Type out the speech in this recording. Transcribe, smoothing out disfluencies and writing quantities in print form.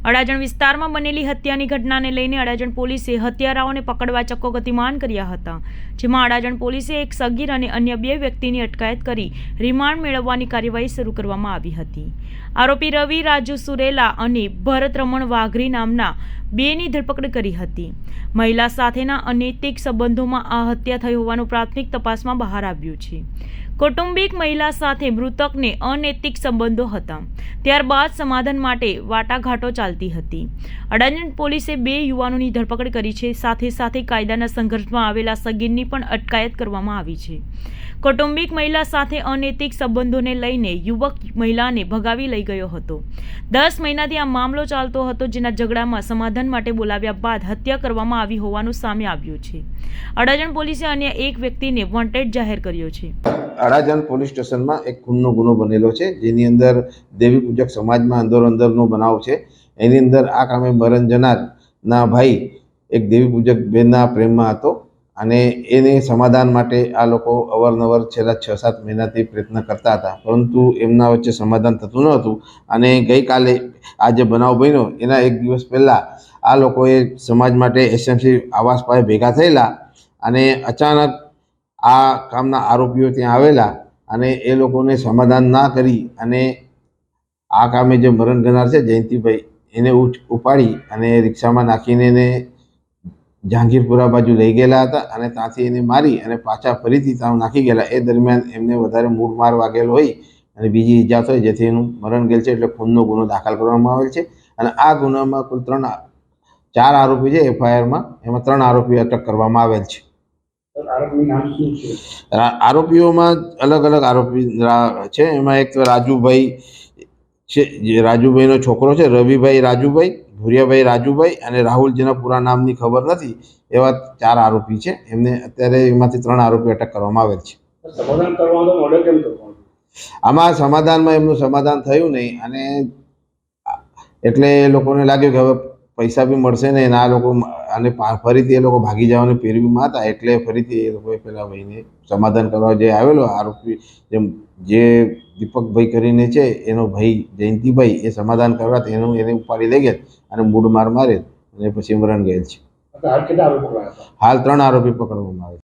અડાજણ વિસ્તારમાં બનેલી હત્યાની ઘટનાને લઈને અડાજણ પોલીસે હત્યારાઓને પકડવા ચક્કો ગતિમાન કર્યા હતા, જેમાં અડાજણ પોલીસે એક સગીર અને અન્ય 2 વ્યક્તિની અટકાયત કરી રિમાન્ડ મેળવવાની કાર્યવાહી શરૂ કરવામાં આવી હતી। આરોપી રવિ રાજુ સુરેલા અને ભરત રમણ વાઘરી નામના 2ની ધરપકડ કરી હતી। મહિલા સાથેના અનૈતિક સંબંધોમાં આ હત્યા થઈ હોવાનું પ્રાથમિક તપાસમાં બહાર આવ્યું છે। કૌટુંબિક મહિલા સાથે મૃતકને અનૈતિક સંબંધો હતા, ત્યારબાદ સમાધાન માટે વાટાઘાટો ચાલતી હતી। અડાજણ પોલીસે 2 યુવાનોની ધરપકડ કરી છે, સાથે સાથે કાયદાના સંઘર્ષમાં આવેલા સગીરની પણ અટકાયત કરવામાં આવી છે। કૌટુંબિક મહિલા સાથે અનૈતિક સંબંધોને લઈને યુવક મહિલાને ભગાવી લઈ ગયો હતો। 10 મહિનાથી આ મામલો ચાલતો હતો, જેના ઝઘડામાં સમાધાન માટે બોલાવ્યા બાદ હત્યા કરવામાં આવી હોવાનું સામે આવ્યું છે। અડાજણ પોલીસે અન્ય 1 વ્યક્તિને વોન્ટેડ જાહેર કર્યો છે। અડાજણ પોલીસ સ્ટેશનમાં એક ખૂનનો ગુનો બનેલો છે, જેની અંદર દેવી પૂજક સમાજમાં અંદરનો બનાવ છે। એની અંદર આ કામે મરણ જનારના ભાઈ એક દેવી પૂજક બેનના પ્રેમમાં હતો અને એને સમાધાન માટે આ લોકો અવારનવાર છેલ્લા 6-7 મહિનાથી પ્રયત્ન કરતા હતા, પરંતુ એમના વચ્ચે સમાધાન થતું ન હતું। અને ગઈકાલે આ જે બનાવ બન્યો એના 1 દિવસ પહેલાં આ લોકોએ સમાજ માટે એસએમસી આવાસ પાસે ભેગા થયેલા અને અચાનક આ કામના આરોપીઓ ત્યાં આવેલા અને એ લોકોને સમાધાન ના કરી અને આ કામે જે મરણ ગનાર છે જયંતિભાઈ એને ઉપાડી અને રિક્ષામાં નાખીને એને જહાંગીરપુરા બાજુ લઈ ગયેલા હતા અને ત્યાંથી એને મારી અને પાછા ફરીથી ત્યાં નાખી ગયેલા। એ દરમિયાન એમને વધારે મૂળ માર વાગેલો હોય અને બીજી ઈજા થઈ, જેથી એનું મરણ ગયેલ છે, એટલે ખૂનનો ગુનો દાખલ કરવામાં આવેલ છે। અને આ ગુનામાં કુલ 4 આરોપી છે એફઆઈઆરમાં, એમાં 3 આરોપી અટક કરવામાં આવેલ છે। આરોપીઓમાં અલગ અલગ આરોપી છે। એમાં એક રાજુભાઈ છે, જે રાજુભાઈનો છોકરો છે, રવિભાઈ રાજુભાઈ, ભુરિયાભાઈ રાજુભાઈ અને રાહુલ, જેના પૂરા નામની ખબર નથી, એવા 4 આરોપી છે। એમને અત્યારે એમાંથી 3 આરોપી અટક કરવામાં આવેલ છે। આમાં સમાધાનમાં એમનું સમાધાન થયું નહીં અને એટલે એ લોકોને લાગ્યું કે હવે પૈસા બી મળશે ને આ લોકો અને ફરીથી એ લોકો ભાગી જવાની પેરવીમાં હતા, એટલે ફરીથી એ લોકોએ પેલા ભાઈને સમાધાન કરવા જે આવેલો આરોપી જે દીપકભાઈ કરીને છે એનો ભાઈ જયંતિભાઈ, એ સમાધાન કરવા એને ઉપાડી લઈ ગયા અને મૂળ માર મારે અને પછી મરણ ગયેલ છે। હાલ 3 આરોપી પકડવામાં આવે છે।